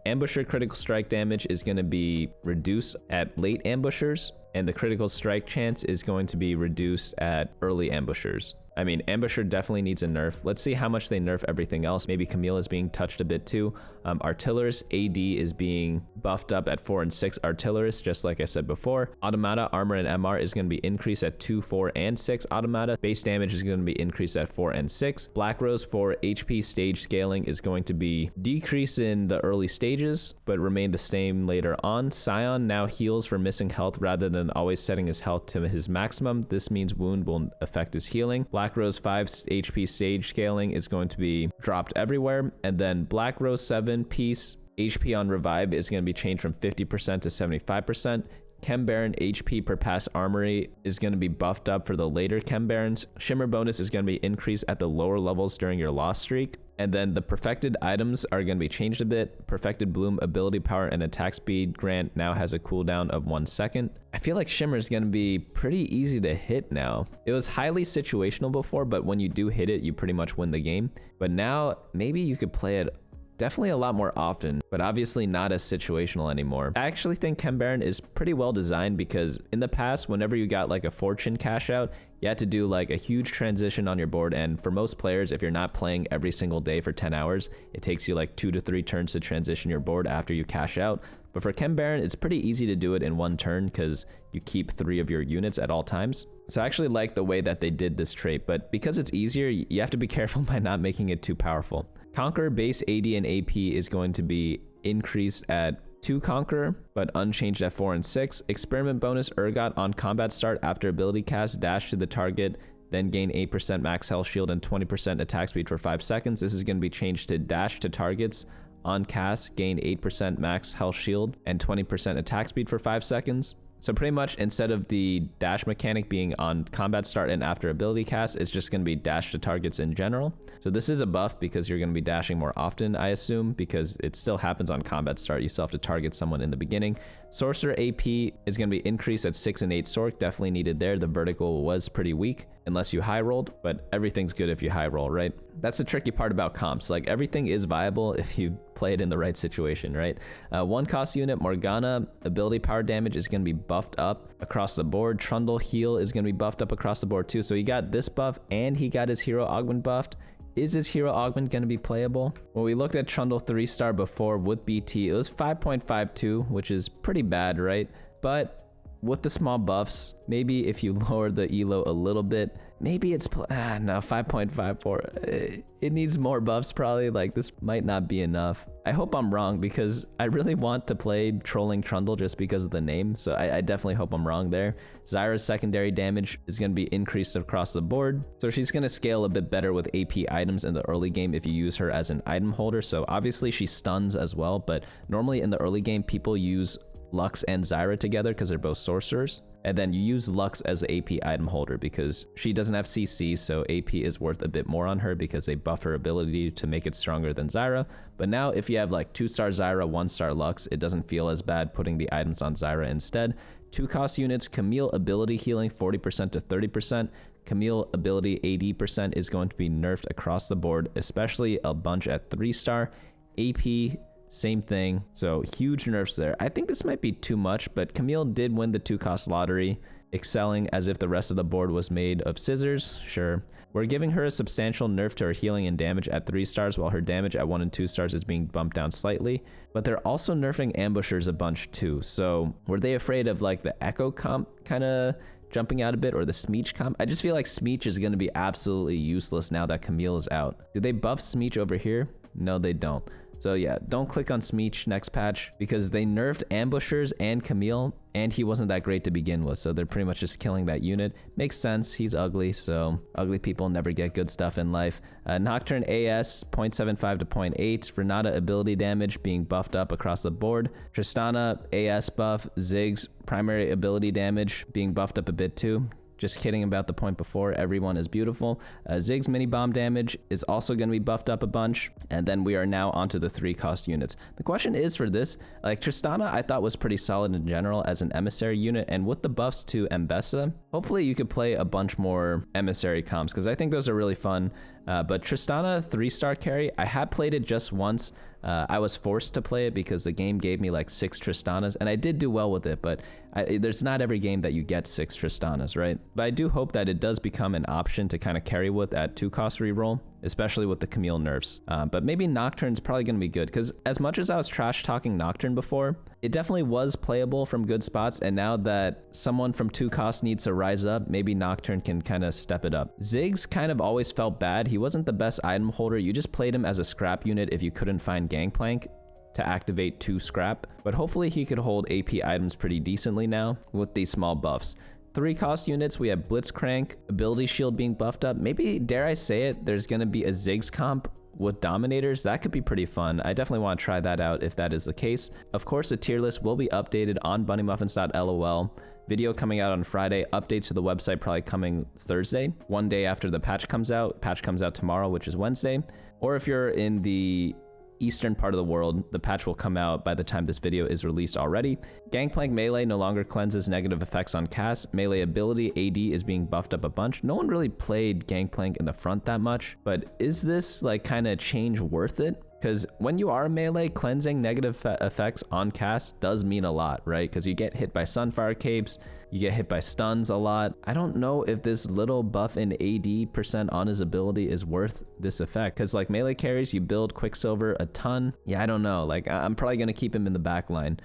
Ambusher critical strike damage is going to be reduced at late ambushers, and the critical strike chance is going to be reduced at early ambushers. I mean, Ambusher definitely needs a nerf. Let's see how much they nerf everything else. Maybe Camille is being touched a bit too. Artillerist AD is being buffed up at 4 and 6 Artillerist, just like I said before. Automata, Armor, and MR is going to be increased at 2, 4, and 6 Automata. Base damage is going to be increased at 4 and 6. Black Rose for HP stage scaling is going to be decreased in the early stages, but remain the same later on. Scion now heals for missing health rather than always setting his health to his maximum. This means wound will affect his healing. Black Rose 5 HP stage scaling is going to be dropped everywhere. And then Black Rose 7 piece HP on revive is going to be changed from 50% to 75%. Chem Baron HP per pass armory is going to be buffed up for the later Chem Barons. Shimmer bonus is going to be increased at the lower levels during your loss streak. And then the perfected items are going to be changed a bit. Perfected Bloom ability power and attack speed grant now has a cooldown of 1 second. I feel like Shimmer is going to be pretty easy to hit now. It was highly situational before, but when you do hit it, you pretty much win the game. But now maybe you could play it definitely a lot more often, but obviously not as situational anymore. I actually think Chem Baron is pretty well designed because in the past, whenever you got like a fortune cash out, you had to do like a huge transition on your board. And for most players, if you're not playing every single day for 10 hours, it takes you like 2 to 3 turns to transition your board after you cash out. But for Chem Baron, it's pretty easy to do it in 1 turn because you keep 3 of your units at all times. So I actually like the way that they did this trait, but because it's easier, you have to be careful by not making it too powerful. Conqueror base AD and AP is going to be increased at 2 Conqueror, but unchanged at 4 and 6. Experiment bonus Urgot on combat start after ability cast, dash to the target, then gain 8% max health shield and 20% attack speed for 5 seconds. This is going to be changed to dash to targets on cast, gain 8% max health shield and 20% attack speed for 5 seconds. So pretty much instead of the dash mechanic being on combat start and after ability cast, it's just going to be dash to targets in general. So this is a buff because you're going to be dashing more often, I assume, because it still happens on combat start. You still have to target someone in the beginning. Sorcerer AP is going to be increased at 6 and 8 Sorc, definitely needed there. The vertical was pretty weak unless you high rolled, but everything's good if you high roll, right? That's the tricky part about comps. Like, everything is viable if you play it in the right situation, right? One cost unit, Morgana, ability power damage is going to be buffed up across the board. Trundle heal is going to be buffed up across the board too. So he got this buff and he got his hero augment buffed. Is his hero augment going to be playable? Well, we looked at Trundle 3-star before with BT. It was 5.52, which is pretty bad, right? But with the small buffs, maybe if you lower the elo a little bit, maybe it's no, 5.54. It needs more buffs probably. Like, this might not be enough. I hope I'm wrong because I really want to play trolling Trundle just because of the name. So I definitely hope I'm wrong there. Zyra's secondary damage is going to be increased across the board. So she's going to scale a bit better with AP items in the early game if you use her as an item holder. So obviously she stuns as well, but normally in the early game, people use Lux and Zyra together because they're both sorcerers. And then you use Lux as the AP item holder because she doesn't have CC, so AP is worth a bit more on her because they buff her ability to make it stronger than Zyra. But now if you have like 2-star Zyra, 1-star Lux, it doesn't feel as bad putting the items on Zyra instead. 2 cost units, Camille ability healing 40% to 30%. Camille ability AD% is going to be nerfed across the board, especially a bunch at 3-star. AP, same thing, so huge nerfs there. I think this might be too much, but Camille did win the 2-cost lottery, excelling as if the rest of the board was made of scissors. Sure. We're giving her a substantial nerf to her healing and damage at 3 stars, while her damage at 1 and 2 stars is being bumped down slightly. But they're also nerfing ambushers a bunch too. So were they afraid of like the echo comp kind of jumping out a bit, or the Smeech comp? I just feel like Smeech is going to be absolutely useless now that Camille is out. Do they buff Smeech over here? No, they don't. So yeah, don't click on Smeech next patch because they nerfed ambushers and Camille, and he wasn't that great to begin with, so they're pretty much just killing that unit. Makes sense, he's ugly, so ugly people never get good stuff in life. Nocturne AS 0.75 to 0.8, Renata ability damage being buffed up across the board. Tristana AS buff, Ziggs primary ability damage being buffed up a bit too. Just kidding about the point before, everyone is beautiful. Ziggs mini bomb damage is also going to be buffed up a bunch. And then we are now onto the 3-cost units. The question is for this, like Tristana I thought was pretty solid in general as an emissary unit, and with the buffs to Mbessa, hopefully you could play a bunch more emissary comps because I think those are really fun. But Tristana 3-star carry, I had played it just once. I was forced to play it because the game gave me like 6 Tristanas, and I did do well with it, but there's not every game that you get 6 Tristanas, right? But I do hope that it does become an option to kind of carry with at 2-cost reroll, especially with the Camille nerfs. But maybe Nocturne's probably going to be good because as much as I was trash talking Nocturne before, it definitely was playable from good spots, and now that someone from 2-cost needs to rise up, maybe Nocturne can kind of step it up. Ziggs kind of always felt bad. He wasn't the best item holder. You just played him as a scrap unit if you couldn't find Gangplank to activate 2 scrap, but hopefully he could hold AP items pretty decently now with these small buffs. 3-cost units, we have Blitzcrank, ability shield being buffed up. Maybe, dare I say it, there's going to be a Ziggs comp with Dominators. That could be pretty fun. I definitely want to try that out if that is the case. Of course, the tier list will be updated on bunnymuffins.lol. Video coming out on Friday, updates to the website probably coming Thursday, one day after the patch comes out. Patch comes out tomorrow, which is Wednesday. Or if you're in the eastern part of the world, the patch will come out by the time this video is released already. Gangplank melee no longer cleanses negative effects on cast. Melee ability AD is being buffed up a bunch. No one really played Gangplank in the front that much, but is this like kind of change worth it? Because when you are melee, cleansing negative effects on cast does mean a lot, right? Because you get hit by Sunfire Capes, you get hit by stuns a lot. I don't know if this little buff in AD % on his ability is worth this effect. Because like melee carries, you build Quicksilver a ton. Yeah, I don't know. Like I'm probably going to keep him in the back line.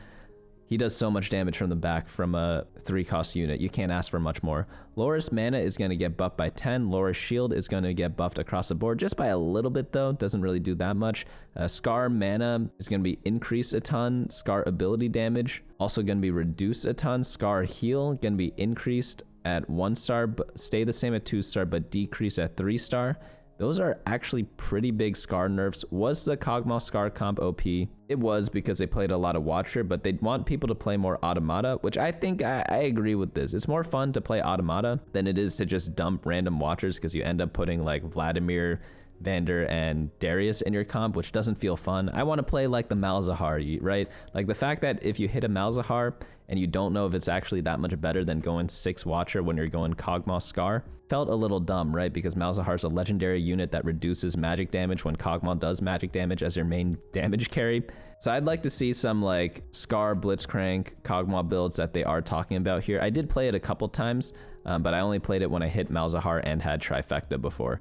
He does so much damage from the back from a 3-cost unit. You can't ask for much more. Loris mana is going to get buffed by 10. Loris shield is going to get buffed across the board just by a little bit though. Doesn't really do that much. Scar mana is going to be increased a ton. Scar ability damage also going to be reduced a ton. Scar heal going to be increased at 1 star, but stay the same at 2 star, but decrease at 3 star. those are actually pretty big Scar nerfs. Was the Kog'Maw Scar comp OP? It was, because they played a lot of Watcher, but they'd want people to play more Automata, which I think I agree with this. It's more fun to play Automata than it is to just dump random Watchers, because you end up putting like Vladimir, Vander, and Darius in your comp, which doesn't feel fun. I want to play like the Malzahar, right? Like the fact that if you hit a Malzahar and you don't know if it's actually that much better than going 6 Watcher when you're going Kog'Maw Scar, felt a little dumb, right? Because Malzahar is a legendary unit that reduces magic damage when Kog'Maw does magic damage as your main damage carry. So I'd like to see some like Scar, Blitzcrank, Kog'Maw builds that they are talking about here. I did play it a couple times, but I only played it when I hit Malzahar and had Trifecta before.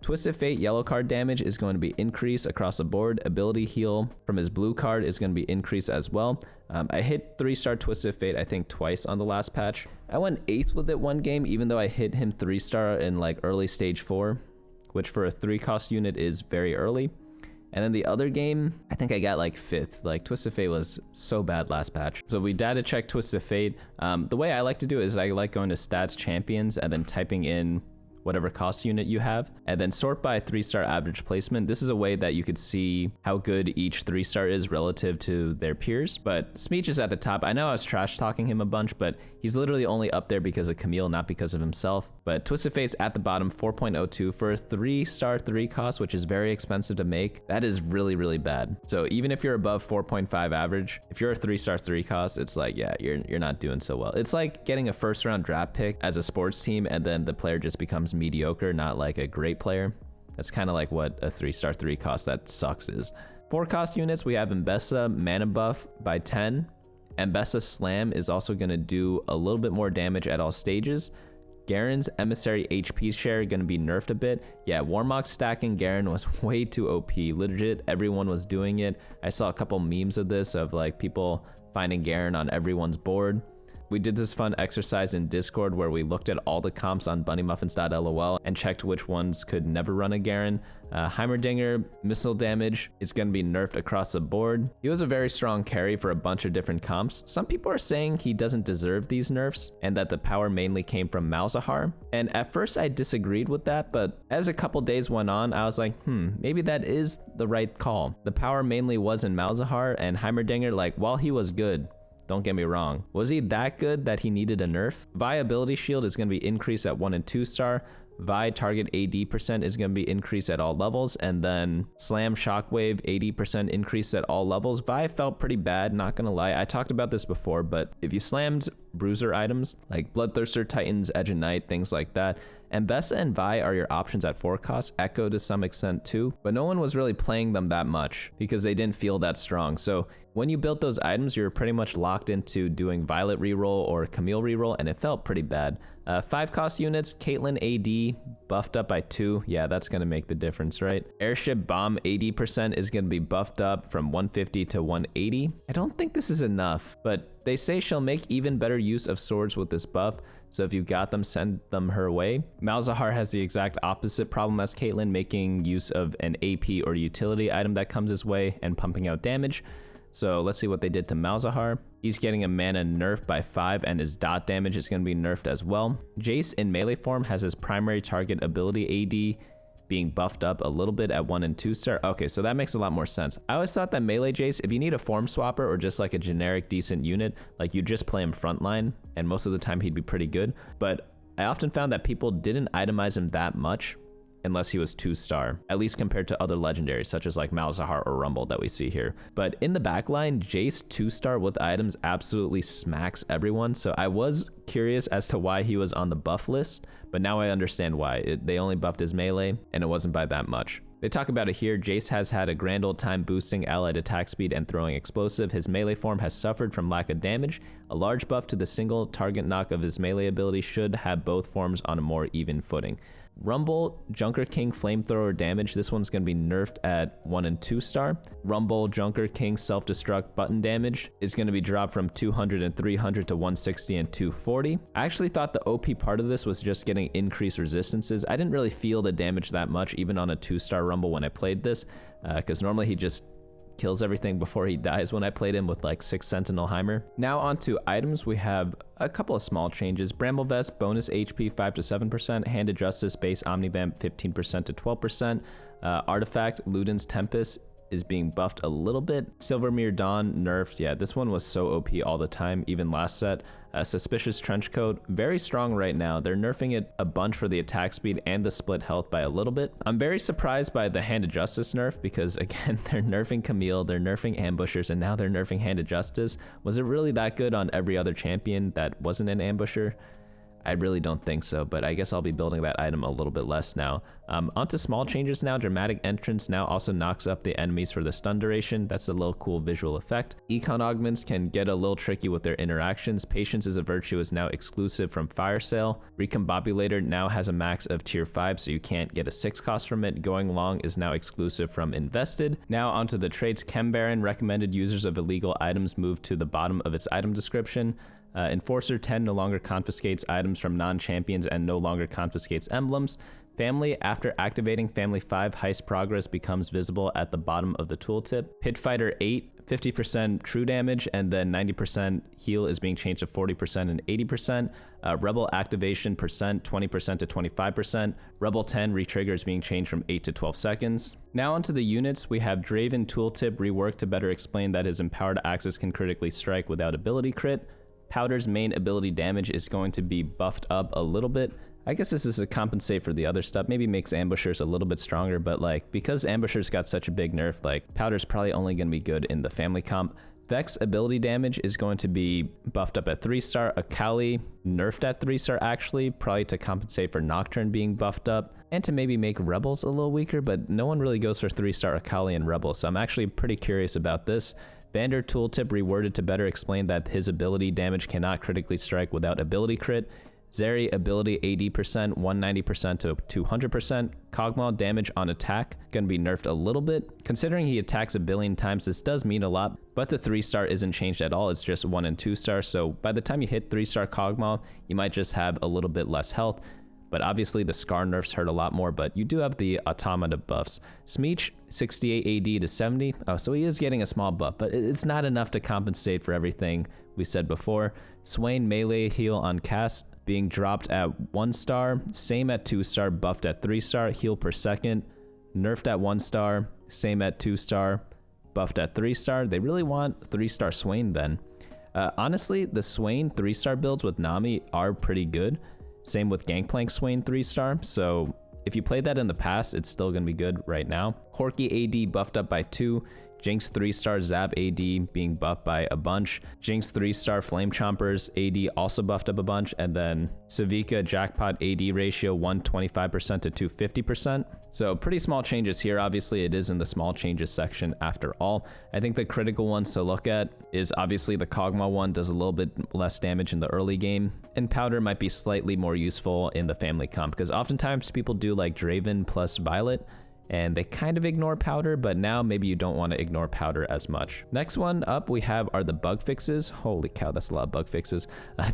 Twisted Fate yellow card damage is going to be increased across the board. Ability heal from his blue card is going to be increased as well. I hit 3-star Twisted Fate I think twice on the last patch. I went 8th with it one game, even though I hit him 3-star in like early stage 4, which for a 3-cost unit is very early. And then the other game, I think I got like 5th. Like Twisted Fate was so bad last patch. So we data check Twisted Fate. The way I like to do it is I like going to stats champions and then typing in whatever cost unit you have, and then sort by 3-star average placement. This is a way that you could see how good each 3-star is relative to their peers. But Smeech is at the top. I know I was trash talking him a bunch, but he's literally only up there because of Camille, not because of himself. But Twisted Fate's at the bottom, 4.02 for a 3-star 3 cost, which is very expensive to make. That is really, really bad. So even if you're above 4.5 average, if you're a 3-star 3 cost, it's like, yeah, you're not doing so well. It's like getting a first-round draft pick as a sports team, and then the player just becomes mediocre, not like a great player. That's kind of like what a 3-star 3 cost that sucks is. 4 cost units, we have Mbessa mana buff by 10. Mbessa Slam is also going to do a little bit more damage at all stages. Garen's Emissary HP share going to be nerfed a bit. Yeah, Warmog stacking Garen was way too OP. Legit, everyone was doing it. I saw a couple memes of this, of like people finding Garen on everyone's board. We did this fun exercise in Discord where we looked at all the comps on bunnymuffins.lol and checked which ones could never run a Garen. Heimerdinger missile damage is going to be nerfed across the board. He was a very strong carry for a bunch of different comps. Some people are saying he doesn't deserve these nerfs and that the power mainly came from Malzahar. And at first I disagreed with that, but as a couple days went on, I was like, maybe that is the right call. The power mainly was in Malzahar, and Heimerdinger, like, while he was good, don't get me wrong, was he that good that he needed a nerf? Vi ability shield is going to be increased at 1 and 2-star. Vi target AD percent is going to be increased at all levels, and then Slam Shockwave 80% increase at all levels. Vi felt pretty bad, not gonna lie. I talked about this before, but if you slammed bruiser items like Bloodthirster, Titans, Edge of Night, things like that, Mbessa and Vi are your options at 4 costs, Echo to some extent too, but no one was really playing them that much because they didn't feel that strong. So when you built those items, you were pretty much locked into doing Violet reroll or Camille reroll, and it felt pretty bad. 5 cost units, Caitlyn AD buffed up by 2. Yeah, that's going to make the difference, right? Airship Bomb 80% is going to be buffed up from 150 to 180. I don't think this is enough, but they say she'll make even better use of swords with this buff. So if you've got them, send them her way. Malzahar has the exact opposite problem as Caitlyn, making use of an AP or utility item that comes his way and pumping out damage. So let's see what they did to Malzahar. He's getting a mana nerf by 5, and his dot damage is going to be nerfed as well. Jace in melee form has his primary target ability AD being buffed up a little bit at 1 and 2-star. Okay, so that makes a lot more sense. I always thought that melee Jace, if you need a form swapper or just like a generic decent unit, like you just play him frontline, and most of the time he'd be pretty good. But I often found that people didn't itemize him that much unless he was 2-star, at least compared to other legendaries such as like Malzahar or Rumble that we see here. But in the backline, Jace 2-star with items absolutely smacks everyone. So I was curious as to why he was on the buff list, but now I understand why. They only buffed his melee, and it wasn't by that much. They talk about it here. Jace has had a grand old time boosting allied attack speed and throwing explosive. His melee form has suffered from lack of damage. A large buff to the single target knock of his melee ability should have both forms on a more even footing. Rumble, Junker King Flamethrower damage, this one's going to be nerfed at 1 and 2-star. Rumble, Junker King Self-Destruct button damage is going to be dropped from 200 and 300 to 160 and 240. I actually thought the OP part of this was just getting increased resistances. I didn't really feel the damage that much, even on a 2-star Rumble when I played this, because normally he just kills everything before he dies when I played him with like 6 Sentinel Heimer. Now onto items, we have a couple of small changes. Bramble Vest, bonus HP 5 to 7%, Handed Justice, base Omnivamp 15% to 12%. Artifact, Luden's Tempest is being buffed a little bit. Silvermere Dawn nerfed. Yeah, this one was so OP all the time, even last set. Suspicious Trenchcoat, very strong right now. They're nerfing it a bunch for the attack speed and the split health by a little bit. I'm very surprised by the Handed Justice nerf because, again, they're nerfing Camille, they're nerfing Ambushers, and now they're nerfing Handed Justice. Was it really that good on every other champion that wasn't an Ambusher? I really don't think so, but I guess I'll be building that item a little bit less now. Onto small changes now. Dramatic Entrance now also knocks up the enemies for the stun duration. That's a little cool visual effect. Econ augments can get a little tricky with their interactions. Patience is a virtue is now exclusive from Fire Sale. Recombobulator now has a max of tier 5, so you can't get a 6 cost from it. Going Long is now exclusive from Invested. Now onto the traits. Chem Baron, recommended users of illegal items move to the bottom of its item description. Enforcer 10 no longer confiscates items from non-champions and no longer confiscates emblems. Family, after activating Family 5, heist progress becomes visible at the bottom of the tooltip. Pitfighter 8, 50% true damage, and then 90% heal is being changed to 40% and 80%. Rebel activation percent, 20% to 25%. Rebel 10 retrigger is being changed from 8 to 12 seconds. Now onto the units, we have Draven tooltip reworked to better explain that his empowered axis can critically strike without ability crit. Powder's main ability damage is going to be buffed up a little bit. I guess this is to compensate for the other stuff. Maybe makes Ambushers a little bit stronger, but like because Ambushers got such a big nerf, like Powder's probably only going to be good in the family comp. Vex ability damage is going to be buffed up at 3-star. Akali nerfed at 3-star actually, probably to compensate for Nocturne being buffed up and to maybe make Rebels a little weaker, but no one really goes for 3-star Akali and Rebel, so I'm actually pretty curious about this. Vander tooltip reworded to better explain that his ability damage cannot critically strike without ability crit. Zeri ability AD percent, 190% to 200%. Kog'Maw damage on attack, gonna be nerfed a little bit. Considering he attacks a billion times, this does mean a lot, but the 3-star isn't changed at all. It's just 1 and 2-star, so by the time you hit 3-star Kog'Maw, you might just have a little bit less health. But obviously the Scar nerfs hurt a lot more, but you do have the Automata buffs. Smeech, 68 AD to 70. Oh, so he is getting a small buff, but it's not enough to compensate for everything we said before. Swain melee heal on cast being dropped at 1-star, same at 2-star, buffed at 3-star, heal per second, nerfed at 1-star, same at 2-star, buffed at 3-star. They really want 3-star Swain then. Honestly, the Swain 3-star builds with Nami are pretty good. Same with Gangplank Swain 3-star, so if you played that in the past, it's still going to be good right now. Corki AD buffed up by 2, Jinx 3-star Zap AD being buffed by a bunch, Jinx 3-star Flame Chompers AD also buffed up a bunch, and then Savika Jackpot AD ratio 125% to 250%. So pretty small changes here. Obviously it is in the small changes section after all. I think the critical ones to look at is obviously the Kog'Maw one does a little bit less damage in the early game, and Powder might be slightly more useful in the family comp because oftentimes people do like Draven plus Violet and they kind of ignore Powder, but now maybe you don't want to ignore Powder as much. Next one up we have are the bug fixes. Holy cow, that's a lot of bug fixes.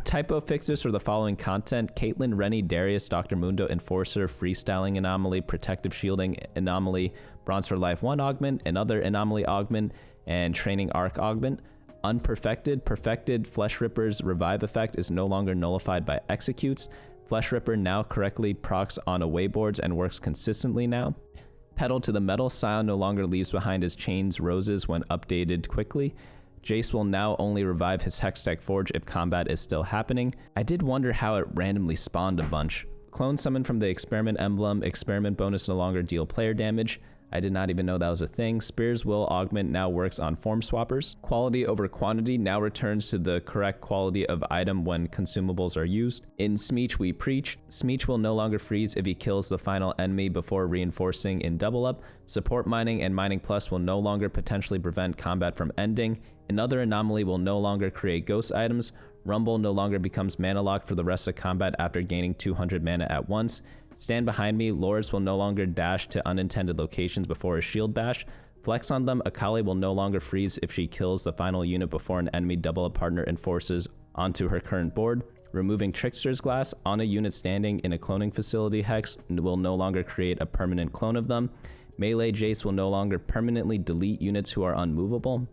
Typo fixes for the following content: Caitlyn, Rennie, Darius, Dr. Mundo, Enforcer, Freestyling Anomaly, Protective Shielding Anomaly, Bronze for Life 1 Augment, Another Anomaly Augment, and Training Arc Augment. Unperfected, Perfected, Flesh Ripper's Revive effect is no longer nullified by Executes. Flesh Ripper now correctly procs on away boards and works consistently now. Pedal to the Metal, Scion no longer leaves behind his chains roses when updated quickly. Jace will now only revive his Hextech Forge if combat is still happening. I did wonder how it randomly spawned a bunch. Clone summon from the Experiment emblem, Experiment bonus no longer deal player damage. I did not even know that was a thing. Spear's Will Augment now works on form swappers. Quality over quantity now returns to the correct quality of item when consumables are used. In Smeech we preach. Smeech will no longer freeze if he kills the final enemy before reinforcing in double up. Support Mining and Mining Plus will no longer potentially prevent combat from ending. Another Anomaly will no longer create ghost items. Rumble no longer becomes mana locked for the rest of combat after gaining 200 mana at once. Stand Behind Me, Loris will no longer dash to unintended locations before a shield bash. Flex on them, Akali will no longer freeze if she kills the final unit before an enemy double up partner enforces onto her current board. Removing Trickster's Glass on a unit standing in a cloning facility hex will no longer create a permanent clone of them. Melee Jace will no longer permanently delete units who are unmovable.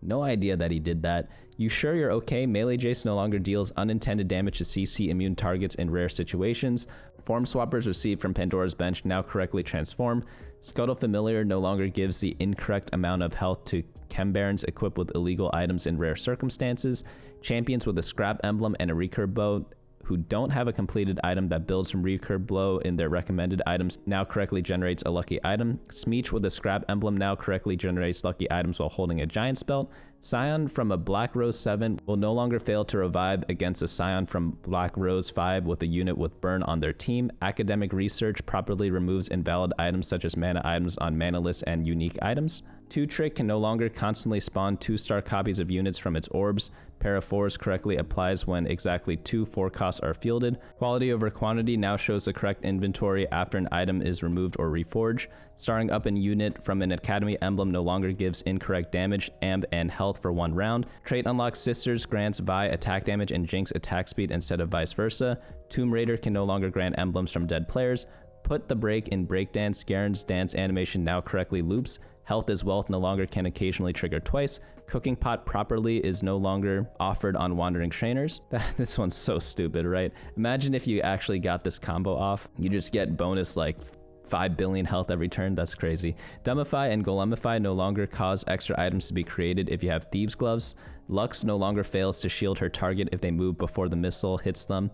No idea that he did that. You sure you're okay? Melee Jace no longer deals unintended damage to CC immune targets in rare situations. Form swappers received from Pandora's Bench now correctly transform. Scuttle Familiar no longer gives the incorrect amount of health to Chem Barons equipped with illegal items in rare circumstances. Champions with a scrap emblem and a recurve bow who don't have a completed item that builds from recurve blow in their recommended items now correctly generates a lucky item. Smeech with a scrap emblem now correctly generates lucky items while holding a giant spell. Scion from a Black Rose 7 will no longer fail to revive against a Scion from Black Rose 5 with a unit with burn on their team. Academic research properly removes invalid items such as mana items on mana lists and unique items. 2-Trick can no longer constantly spawn 2-star copies of units from its orbs. Para 4s correctly applies when exactly 2 4 costs are fielded. Quality over quantity now shows the correct inventory after an item is removed or reforged. Starting up a unit from an Academy emblem no longer gives incorrect damage, amb, and health for 1 round. Trait unlocks Sisters grants Vi attack damage and Jinx attack speed instead of vice versa. Tomb Raider can no longer grant emblems from dead players. Put the break in Breakdance. Garen's dance animation now correctly loops. Health is Wealth no longer can occasionally trigger twice. Cooking Pot properly is no longer offered on Wandering Trainers. This one's so stupid, right? Imagine if you actually got this combo off. You just get bonus like 5 billion health every turn. That's crazy. Dumbify and Golemify no longer cause extra items to be created if you have Thieves' Gloves. Lux no longer fails to shield her target if they move before the missile hits them.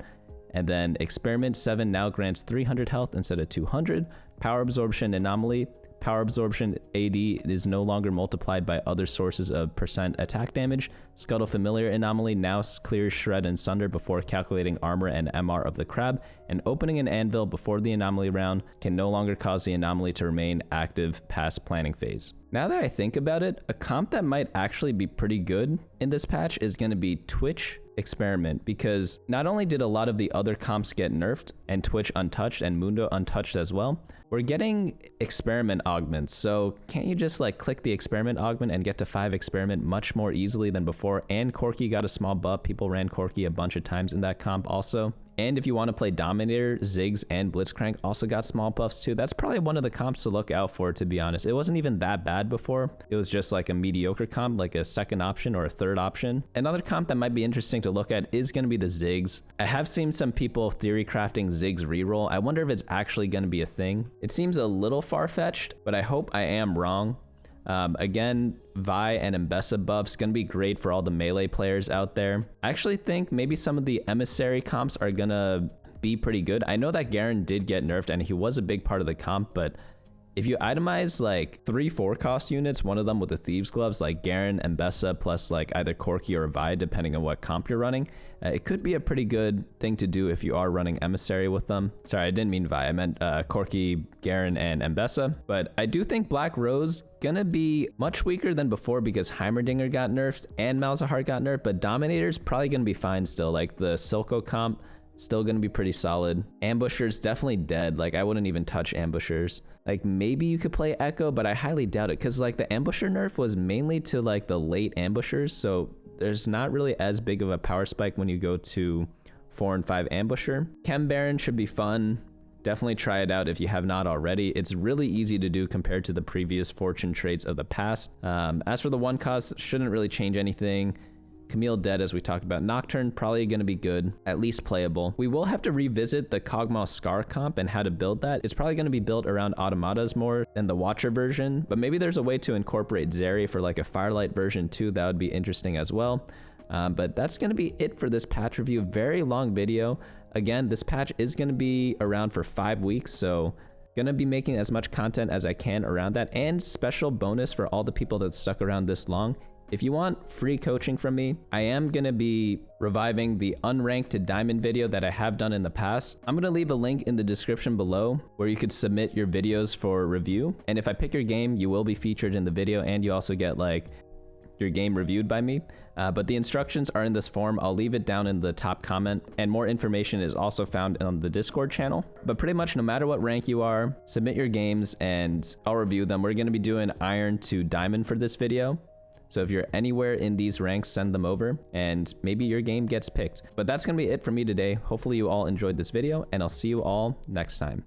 And then Experiment 7 now grants 300 health instead of 200. Power Absorption Anomaly. Power Absorption AD is no longer multiplied by other sources of percent attack damage. Scuttle Familiar Anomaly now clears Shred and Sunder before calculating armor and MR of the crab, and opening an anvil before the anomaly round can no longer cause the anomaly to remain active past planning phase. Now that I think about it, a comp that might actually be pretty good in this patch is going to be Twitch Experiment, because not only did a lot of the other comps get nerfed and Twitch untouched and Mundo untouched as well, we're getting experiment augments. So can't you just like click the experiment augment and get to 5 experiment much more easily than before? And Corki got a small buff. People ran Corki a bunch of times in that comp also. And if you want to play Dominator, Ziggs and Blitzcrank also got small buffs too. That's probably one of the comps to look out for, to be honest. It wasn't even that bad before. It was just like a mediocre comp, like a second option or a third option. Another comp that might be interesting to look at is going to be the Ziggs. I have seen some people theory crafting Ziggs reroll. I wonder if it's actually going to be a thing. It seems a little far-fetched, but I hope I am wrong. Again, Vi and Mbessa buffs gonna be great for all the melee players out there. I actually think maybe some of the emissary comps are gonna be pretty good. I know that Garen did get nerfed and he was a big part of the comp, but if you itemize like 3 4-cost units, one of them with the Thieves' Gloves, like Garen, Mbessa, plus like either Corki or Vi, depending on what comp you're running, it could be a pretty good thing to do if you are running Emissary with them. Sorry, I didn't mean Vi, I meant Corki, Garen, and Mbessa. But I do think Black Rose gonna be much weaker than before because Heimerdinger got nerfed and Malzahar got nerfed, but Dominator's probably gonna be fine still. Like the Silco comp, still gonna be pretty solid. Ambushers definitely dead. Like I wouldn't even touch ambushers. Like maybe you could play Echo, but I highly doubt it because like the ambusher nerf was mainly to like the late ambushers, so there's not really as big of a power spike when you go to 4 and 5 ambusher. Chem Baron should be fun. Definitely try it out if you have not already. It's really easy to do compared to the previous fortune traits of the past. As for the 1 cost, shouldn't really change anything. Camille dead, as we talked about. Nocturne probably going to be good, at least playable. We will have to revisit the Kog'Maw Scar comp and how to build that. It's probably going to be built around automatas more than the Watcher version, but maybe there's a way to incorporate Zeri for like a Firelight version too. That would be interesting as well. But that's going to be it for this patch review. Very long video. Again, this patch is going to be around for 5 weeks, so gonna be making as much content as I can around that. And special bonus for all the people that stuck around this long, if you want free coaching from me, I am gonna be reviving the unranked to diamond video that I have done in the past. I'm gonna leave a link in the description below where you could submit your videos for review. And if I pick your game, you will be featured in the video and you also get like your game reviewed by me. But the instructions are in this form. I'll leave it down in the top comment, and more information is also found on the Discord channel. But pretty much no matter what rank you are, submit your games and I'll review them. We're gonna be doing iron to diamond for this video. So if you're anywhere in these ranks, send them over and maybe your game gets picked. But that's gonna be it for me today. Hopefully you all enjoyed this video and I'll see you all next time.